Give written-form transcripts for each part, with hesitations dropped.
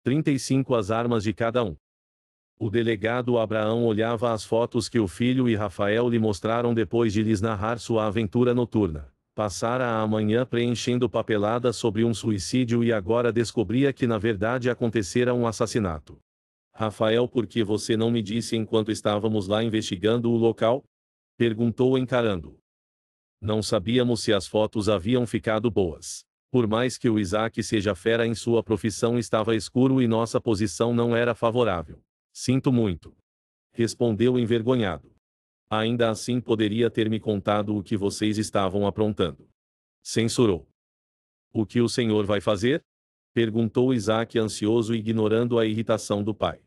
35 As armas de cada um. O delegado Abraão olhava as fotos que o filho e Rafael lhe mostraram depois de lhes narrar sua aventura noturna. Passara a manhã preenchendo papelada sobre um suicídio e agora descobria que na verdade acontecera um assassinato. Rafael, por que você não me disse enquanto estávamos lá investigando o local? Perguntou encarando. Não sabíamos se as fotos haviam ficado boas. Por mais que o Isaac seja fera em sua profissão, estava escuro e nossa posição não era favorável. Sinto muito. Respondeu envergonhado. Ainda assim poderia ter me contado o que vocês estavam aprontando. Censurou. O que o senhor vai fazer? Perguntou Isaac ansioso, ignorando a irritação do pai.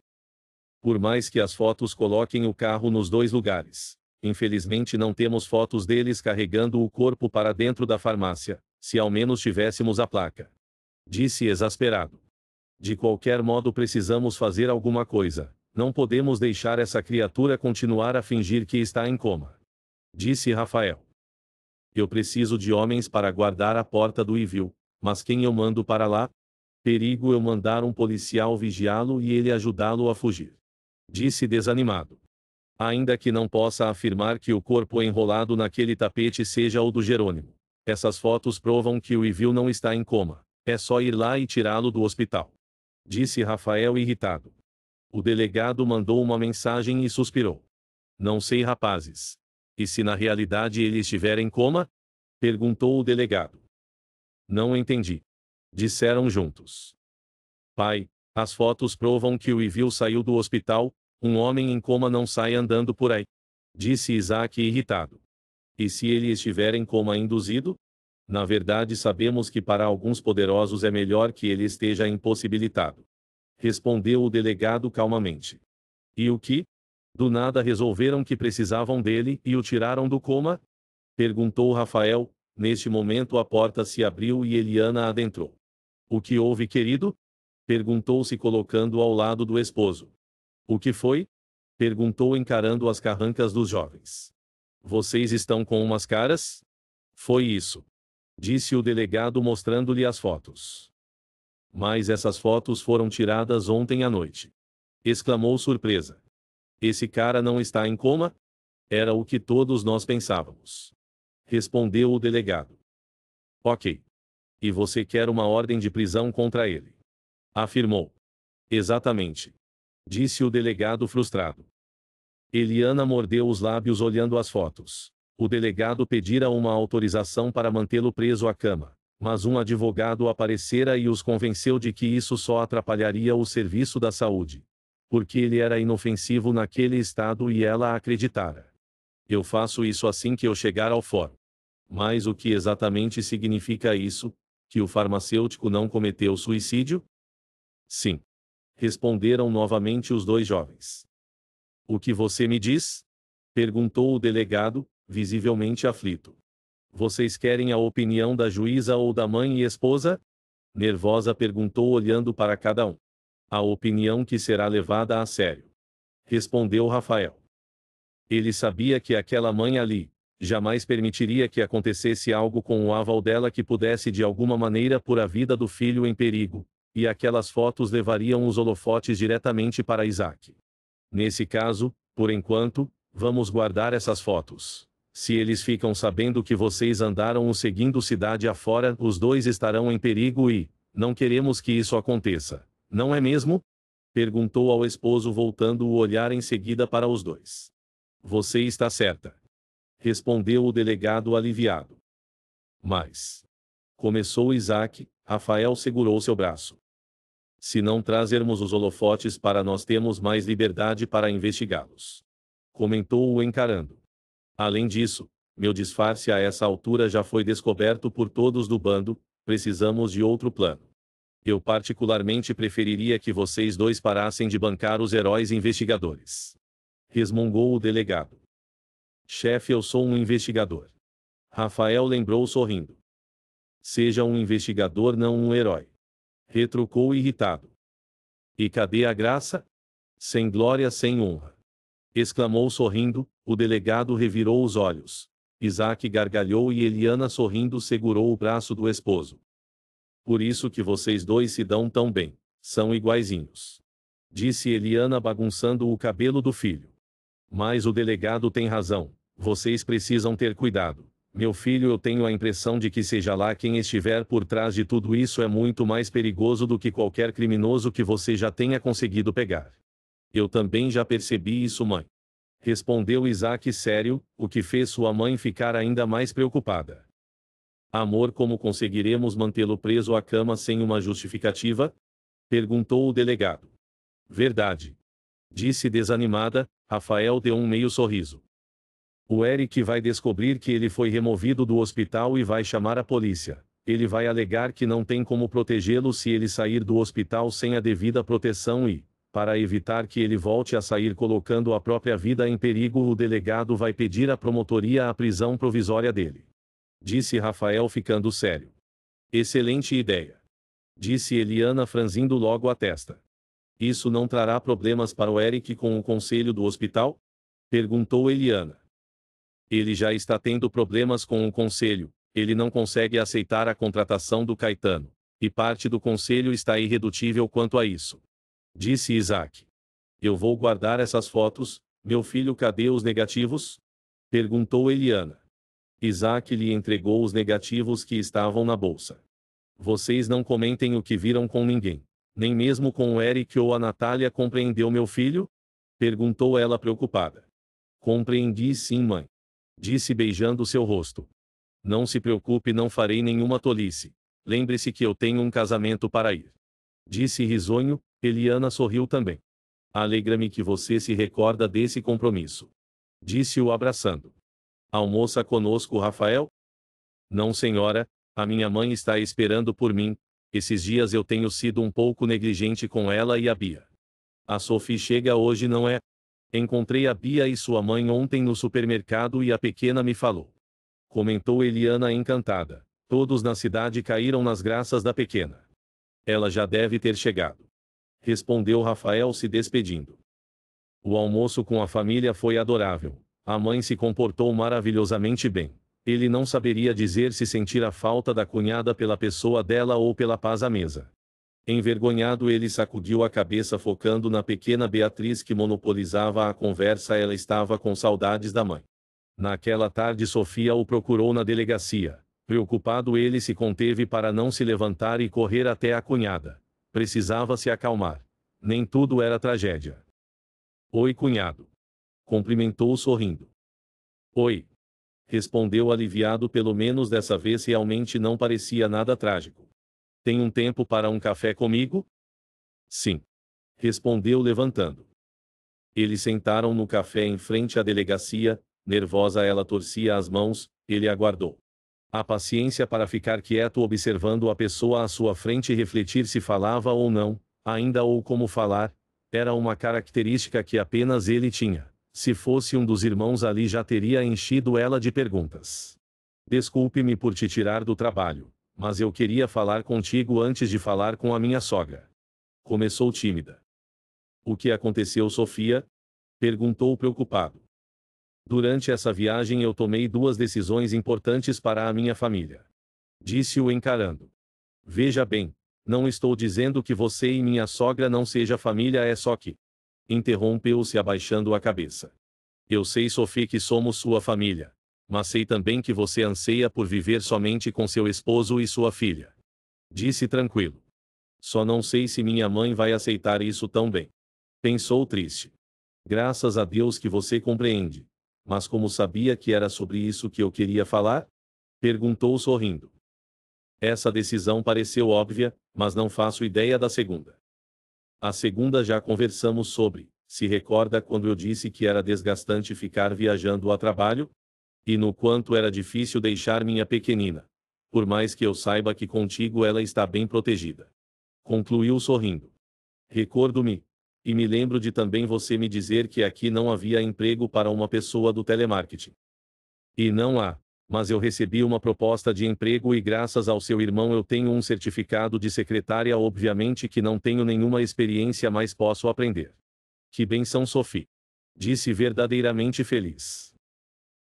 Por mais que as fotos coloquem o carro nos dois lugares, infelizmente não temos fotos deles carregando o corpo para dentro da farmácia, se ao menos tivéssemos a placa. Disse exasperado. De qualquer modo precisamos fazer alguma coisa, não podemos deixar essa criatura continuar a fingir que está em coma. Disse Rafael. Eu preciso de homens para guardar a porta do Ivil, mas quem eu mando para lá? Perigo eu mandar um policial vigiá-lo e ele ajudá-lo a fugir. Disse desanimado. Ainda que não possa afirmar que o corpo enrolado naquele tapete seja o do Jerônimo. Essas fotos provam que o Ivil não está em coma. É só ir lá e tirá-lo do hospital. Disse Rafael irritado. O delegado mandou uma mensagem e suspirou. Não sei, rapazes. E se na realidade ele estiver em coma? Perguntou o delegado. Não entendi. Disseram juntos. Pai, as fotos provam que o Ivil saiu do hospital. Um homem em coma não sai andando por aí. Disse Isaac irritado. E se ele estiver em coma induzido? Na verdade sabemos que para alguns poderosos é melhor que ele esteja impossibilitado. Respondeu o delegado calmamente. E o que? Do nada resolveram que precisavam dele e o tiraram do coma? Perguntou Rafael. Neste momento a porta se abriu e Eliana adentrou. O que houve, querido? Perguntou-se colocando ao lado do esposo. O que foi? Perguntou encarando as carrancas dos jovens. Vocês estão com umas caras? Foi isso. Disse o delegado mostrando-lhe as fotos. Mas essas fotos foram tiradas ontem à noite. Exclamou surpresa. Esse cara não está em coma? Era o que todos nós pensávamos. Respondeu o delegado. Ok. E você quer uma ordem de prisão contra ele? Afirmou. Exatamente. Disse o delegado frustrado. Eliana mordeu os lábios olhando as fotos. O delegado pedira uma autorização para mantê-lo preso à cama, mas um advogado aparecera e os convenceu de que isso só atrapalharia o serviço da saúde. Porque ele era inofensivo naquele estado e ela acreditara. Eu faço isso assim que eu chegar ao fórum. Mas o que exatamente significa isso? Que o farmacêutico não cometeu suicídio? Sim. Responderam novamente os dois jovens. O que você me diz? Perguntou o delegado, visivelmente aflito. Vocês querem a opinião da juíza ou da mãe e esposa? Nervosa perguntou olhando para cada um. A opinião que será levada a sério. Respondeu Rafael. Ele sabia que aquela mãe ali jamais permitiria que acontecesse algo com o aval dela que pudesse de alguma maneira pôr a vida do filho em perigo, e aquelas fotos levariam os holofotes diretamente para Isaac. Nesse caso, por enquanto, vamos guardar essas fotos. Se eles ficam sabendo que vocês andaram o seguindo cidade afora, os dois estarão em perigo e não queremos que isso aconteça, não é mesmo? Perguntou ao esposo voltando o olhar em seguida para os dois. Você está certa. Respondeu o delegado aliviado. Mas... Começou Isaac. Rafael segurou seu braço. Se não trazermos os holofotes para nós temos mais liberdade para investigá-los. Comentou-o encarando. Além disso, meu disfarce a essa altura já foi descoberto por todos do bando, precisamos de outro plano. Eu particularmente preferiria que vocês dois parassem de bancar os heróis investigadores. Resmungou o delegado. Chefe, eu sou um investigador. Rafael lembrou sorrindo. Seja um investigador, não um herói. Retrucou irritado. E cadê a graça? Sem glória, sem honra. Exclamou sorrindo. O delegado revirou os olhos. Isaac gargalhou e Eliana sorrindo segurou o braço do esposo. Por isso que vocês dois se dão tão bem. São iguaizinhos. Disse Eliana bagunçando o cabelo do filho. Mas o delegado tem razão. Vocês precisam ter cuidado. Meu filho, eu tenho a impressão de que seja lá quem estiver por trás de tudo isso é muito mais perigoso do que qualquer criminoso que você já tenha conseguido pegar. Eu também já percebi isso, mãe. Respondeu Isaac sério, o que fez sua mãe ficar ainda mais preocupada. Amor, como conseguiremos mantê-lo preso à cama sem uma justificativa? Perguntou o delegado. Verdade. Disse desanimada. Rafael deu um meio sorriso. O Eric vai descobrir que ele foi removido do hospital e vai chamar a polícia. Ele vai alegar que não tem como protegê-lo se ele sair do hospital sem a devida proteção e, para evitar que ele volte a sair colocando a própria vida em perigo, o delegado vai pedir à promotoria a prisão provisória dele. Disse Rafael ficando sério. Excelente ideia. Disse Eliana franzindo logo a testa. Isso não trará problemas para o Eric com o conselho do hospital? Perguntou Eliana. Ele já está tendo problemas com o conselho, ele não consegue aceitar a contratação do Caetano, e parte do conselho está irredutível quanto a isso. Disse Isaac. Eu vou guardar essas fotos, meu filho, cadê os negativos? Perguntou Eliana. Isaac lhe entregou os negativos que estavam na bolsa. Vocês não comentem o que viram com ninguém. Nem mesmo com o Eric ou a Natália. Compreendeu, meu filho? Perguntou ela preocupada. Compreendi sim, mãe. Disse beijando seu rosto. Não se preocupe, não farei nenhuma tolice. Lembre-se que eu tenho um casamento para ir. Disse risonho. Eliana sorriu também. Alegra-me que você se recorda desse compromisso. Disse-o abraçando. Almoça conosco, Rafael? Não, senhora, a minha mãe está esperando por mim. Esses dias eu tenho sido um pouco negligente com ela e a Bia. A Sophie chega hoje, não é? Encontrei a Bia e sua mãe ontem no supermercado e a pequena me falou. Comentou Eliana encantada. Todos na cidade caíram nas graças da pequena. Ela já deve ter chegado. Respondeu Rafael se despedindo. O almoço com a família foi adorável. A mãe se comportou maravilhosamente bem. Ele não saberia dizer se sentir a falta da cunhada pela pessoa dela ou pela paz à mesa. Envergonhado, ele sacudiu a cabeça focando na pequena Beatriz que monopolizava a conversa. Ela estava com saudades da mãe. Naquela tarde Sofia o procurou na delegacia. Preocupado, ele se conteve para não se levantar e correr até a cunhada. Precisava se acalmar. Nem tudo era tragédia. Oi, cunhado. Cumprimentou sorrindo. Oi. Respondeu aliviado, pelo menos dessa vez realmente não parecia nada trágico. Tem um tempo para um café comigo? Sim. Respondeu levantando. Eles sentaram no café em frente à delegacia. Nervosa, ela torcia as mãos. Ele aguardou. A paciência para ficar quieto observando a pessoa à sua frente e refletir se falava ou não, ainda ou como falar, era uma característica que apenas ele tinha. Se fosse um dos irmãos ali já teria enchido ela de perguntas. Desculpe-me por te tirar do trabalho, mas eu queria falar contigo antes de falar com a minha sogra. Começou tímida. O que aconteceu, Sofia? Perguntou preocupado. Durante essa viagem eu tomei 2 decisões importantes para a minha família. Disse-o encarando. Veja bem, não estou dizendo que você e minha sogra não seja família, é só que... Interrompeu-se abaixando a cabeça. Eu sei, Sophie, que somos sua família. Mas sei também que você anseia por viver somente com seu esposo e sua filha. Disse tranquilo. Só não sei se minha mãe vai aceitar isso tão bem. Pensou triste. Graças a Deus que você compreende. Mas como sabia que era sobre isso que eu queria falar? Perguntou sorrindo. Essa decisão pareceu óbvia, mas não faço ideia da segunda. A segunda já conversamos sobre. Se recorda quando eu disse que era desgastante ficar viajando a trabalho? E no quanto era difícil deixar minha pequenina. Por mais que eu saiba que contigo ela está bem protegida. Concluiu sorrindo. Recordo-me. E me lembro de também você me dizer que aqui não havia emprego para uma pessoa do telemarketing. E não há. Mas eu recebi uma proposta de emprego e graças ao seu irmão eu tenho um certificado de secretária. Obviamente que não tenho nenhuma experiência, mas posso aprender. Que benção, Sophie. Disse verdadeiramente feliz.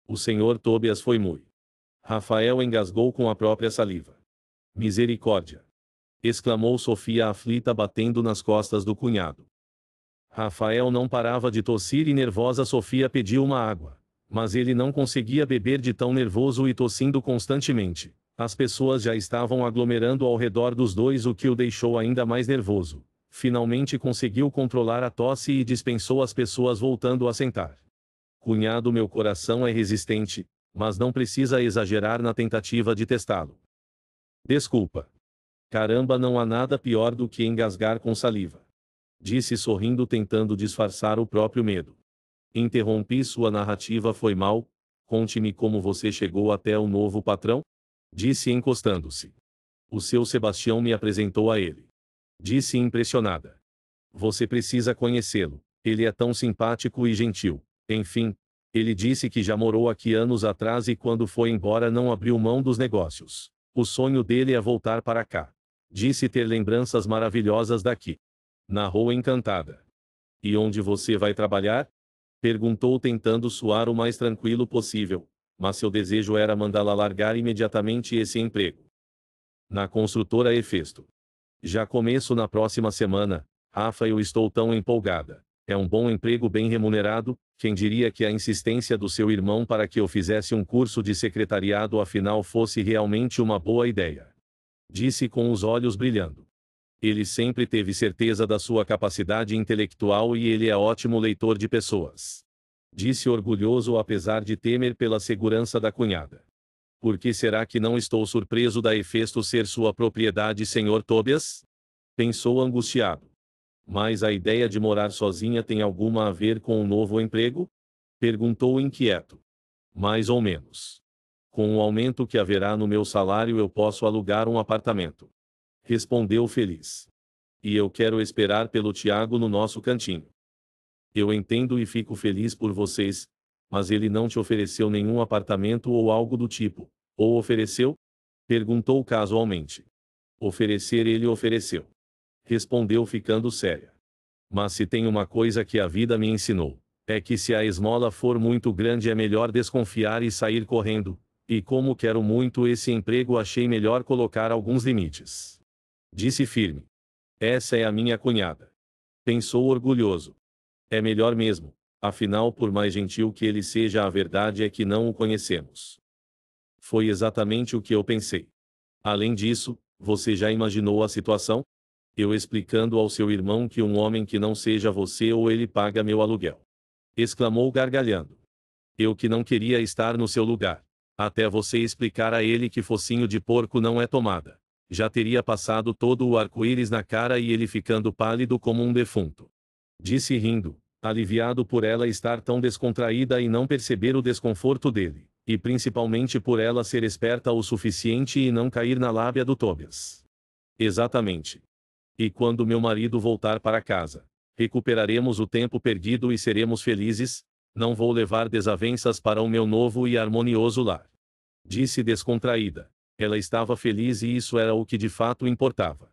O senhor Tobias foi muito. Rafael engasgou com a própria saliva. Misericórdia. exclamou Sofia aflita batendo nas costas do cunhado. Rafael não parava de tossir e nervosa Sofia pediu uma água. Mas ele não conseguia beber de tão nervoso e tossindo constantemente. As pessoas já estavam aglomerando ao redor dos dois, o que o deixou ainda mais nervoso. Finalmente conseguiu controlar a tosse e dispensou as pessoas voltando a sentar. Cunhado, meu coração é resistente, mas não precisa exagerar na tentativa de testá-lo. Desculpa. Caramba, não há nada pior do que engasgar com saliva. Disse sorrindo tentando disfarçar o próprio medo. Interrompi sua narrativa, foi mal? Conte-me como você chegou até o novo patrão? Disse encostando-se. O seu Sebastião me apresentou a ele. Disse impressionada. Você precisa conhecê-lo, ele é tão simpático e gentil. Enfim, ele disse que já morou aqui anos atrás e quando foi embora não abriu mão dos negócios. O sonho dele é voltar para cá. Disse ter lembranças maravilhosas daqui. Narrou encantada. E onde você vai trabalhar? Perguntou tentando soar o mais tranquilo possível, mas seu desejo era mandá-la largar imediatamente esse emprego. Na construtora Hefesto. Já começo na próxima semana, Rafa, eu estou tão empolgada. É um bom emprego bem remunerado, quem diria que a insistência do seu irmão para que eu fizesse um curso de secretariado afinal fosse realmente uma boa ideia. Disse com os olhos brilhando. Ele sempre teve certeza da sua capacidade intelectual e ele é ótimo leitor de pessoas. Disse orgulhoso apesar de temer pela segurança da cunhada. Por que será que não estou surpreso da Hefesto ser sua propriedade, Sr. Tobias? Pensou angustiado. Mas a ideia de morar sozinha tem alguma a ver com o novo emprego? Perguntou inquieto. Mais ou menos. Com o aumento que haverá no meu salário eu posso alugar um apartamento. Respondeu feliz. E eu quero esperar pelo Tiago no nosso cantinho. Eu entendo e fico feliz por vocês, mas ele não te ofereceu nenhum apartamento ou algo do tipo. Ou ofereceu? Perguntou casualmente. Oferecer ele ofereceu. Respondeu ficando séria. Mas se tem uma coisa que a vida me ensinou, é que se a esmola for muito grande é melhor desconfiar e sair correndo, e como quero muito esse emprego achei melhor colocar alguns limites. Disse firme. Essa é a minha cunhada. Pensou orgulhoso. É melhor mesmo, afinal por mais gentil que ele seja a verdade é que não o conhecemos. Foi exatamente o que eu pensei. Além disso, você já imaginou a situação? Eu explicando ao seu irmão que um homem que não seja você ou ele paga meu aluguel. Exclamou gargalhando. Eu que não queria estar no seu lugar. Até você explicar a ele que focinho de porco não é tomada. Já teria passado todo o arco-íris na cara e ele ficando pálido como um defunto. Disse rindo, aliviado por ela estar tão descontraída e não perceber o desconforto dele, e principalmente por ela ser esperta o suficiente e não cair na lábia do Tobias. Exatamente. E quando meu marido voltar para casa, recuperaremos o tempo perdido e seremos felizes, não vou levar desavenças para o meu novo e harmonioso lar. Disse descontraída. Ela estava feliz e isso era o que de fato importava.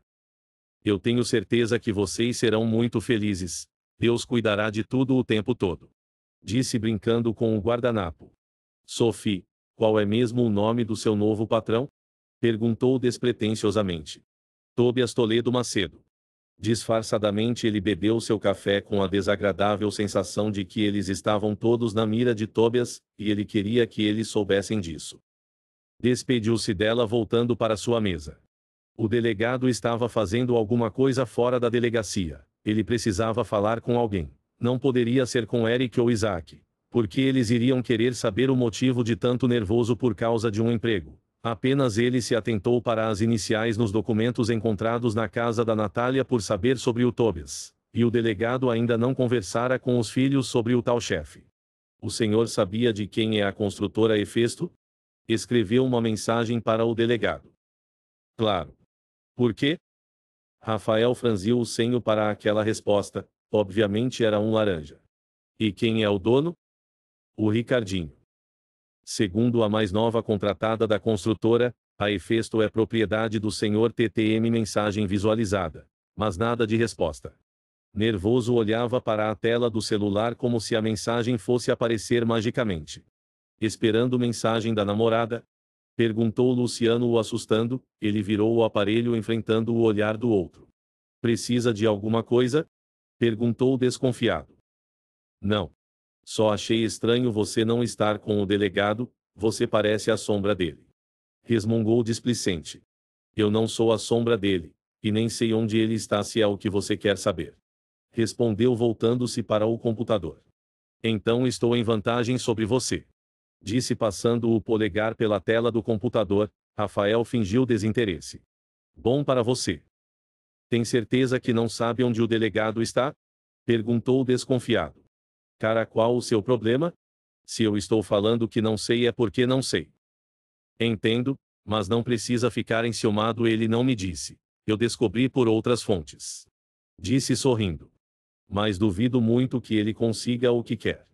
Eu tenho certeza que vocês serão muito felizes. Deus cuidará de tudo o tempo todo. Disse brincando com o guardanapo. Sophie, qual é mesmo o nome do seu novo patrão? Perguntou despretensiosamente. Tobias Toledo Macedo. Disfarçadamente ele bebeu seu café com a desagradável sensação de que eles estavam todos na mira de Tobias, e ele queria que eles soubessem disso. Despediu-se dela voltando para sua mesa. O delegado estava fazendo alguma coisa fora da delegacia. Ele precisava falar com alguém. Não poderia ser com Eric ou Isaac. Porque eles iriam querer saber o motivo de tanto nervoso por causa de um emprego. Apenas ele se atentou para as iniciais nos documentos encontrados na casa da Natália por saber sobre o Tobias. E o delegado ainda não conversara com os filhos sobre o tal chefe. O senhor sabia de quem é a construtora Hefesto? Escreveu uma mensagem para o delegado. Claro. Por quê? Rafael franziu o senho para aquela resposta, obviamente era um laranja. E quem é o dono? O Ricardinho. Segundo a mais nova contratada da construtora, a Hefesto é propriedade do senhor TTM. Mensagem visualizada. Mas nada de resposta. Nervoso olhava para a tela do celular como se a mensagem fosse aparecer magicamente. Esperando mensagem da namorada? Perguntou Luciano o assustando, ele virou o aparelho enfrentando o olhar do outro. Precisa de alguma coisa? Perguntou desconfiado. Não. Só achei estranho você não estar com o delegado, você parece a sombra dele. Resmungou displicente. Eu não sou a sombra dele, e nem sei onde ele está se é o que você quer saber. Respondeu voltando-se para o computador. Então estou em vantagem sobre você. Disse passando o polegar pela tela do computador. Rafael fingiu desinteresse. Bom para você. Tem certeza que não sabe onde o delegado está? Perguntou desconfiado. Cara, qual o seu problema? Se eu estou falando que não sei é porque não sei. Entendo, mas não precisa ficar enciumado, ele não me disse. Eu descobri por outras fontes. Disse sorrindo. Mas duvido muito que ele consiga o que quer.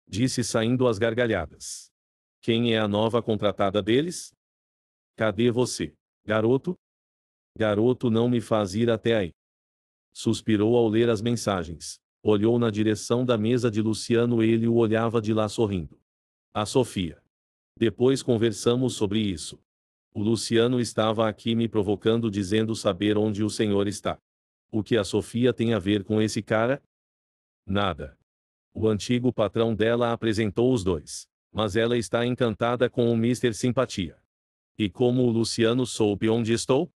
Disse saindo às gargalhadas. Quem é a nova contratada deles? Cadê você, garoto? Garoto não me faz ir até aí. Suspirou ao ler as mensagens. Olhou na direção da mesa de Luciano, ele o olhava de lá sorrindo. A Sofia. Depois conversamos sobre isso. O Luciano estava aqui me provocando dizendo saber onde o senhor está. O que a Sofia tem a ver com esse cara? Nada. O antigo patrão dela apresentou os dois. Mas ela está encantada com o Mister Simpatia. E como o Luciano soube onde estou?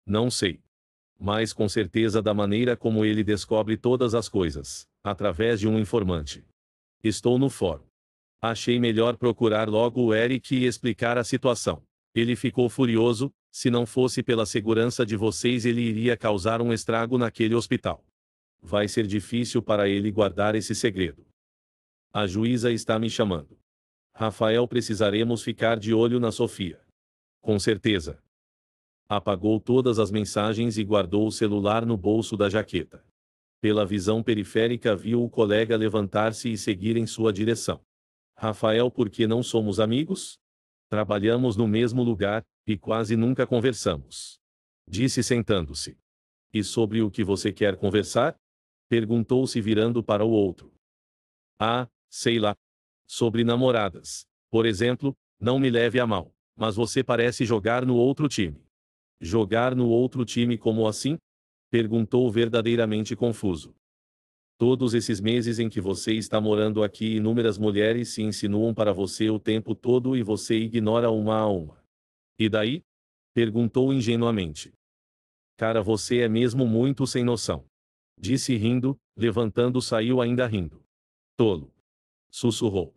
Não sei. Mas com certeza da maneira como ele descobre todas as coisas, através de um informante. Estou no fórum. Achei melhor procurar logo o Eric e explicar a situação. Ele ficou furioso, se não fosse pela segurança de vocês ele iria causar um estrago naquele hospital. Vai ser difícil para ele guardar esse segredo. A juíza está me chamando. Rafael, precisaremos ficar de olho na Sofia. Com certeza. Apagou todas as mensagens e guardou o celular no bolso da jaqueta. Pela visão periférica viu o colega levantar-se e seguir em sua direção. Rafael, por que não somos amigos? Trabalhamos no mesmo lugar, e quase nunca conversamos. Disse sentando-se. E sobre o que você quer conversar? Perguntou-se virando para o outro. Ah, sei lá. Sobre namoradas. Por exemplo, não me leve a mal, mas você parece jogar no outro time. Jogar no outro time como assim? Perguntou verdadeiramente confuso. Todos esses meses em que você está morando aqui, inúmeras mulheres se insinuam para você o tempo todo e você ignora uma a uma. E daí? Perguntou ingenuamente. Cara, você é mesmo muito sem noção. Disse rindo, levantando, saiu ainda rindo. Tolo. Sussurrou.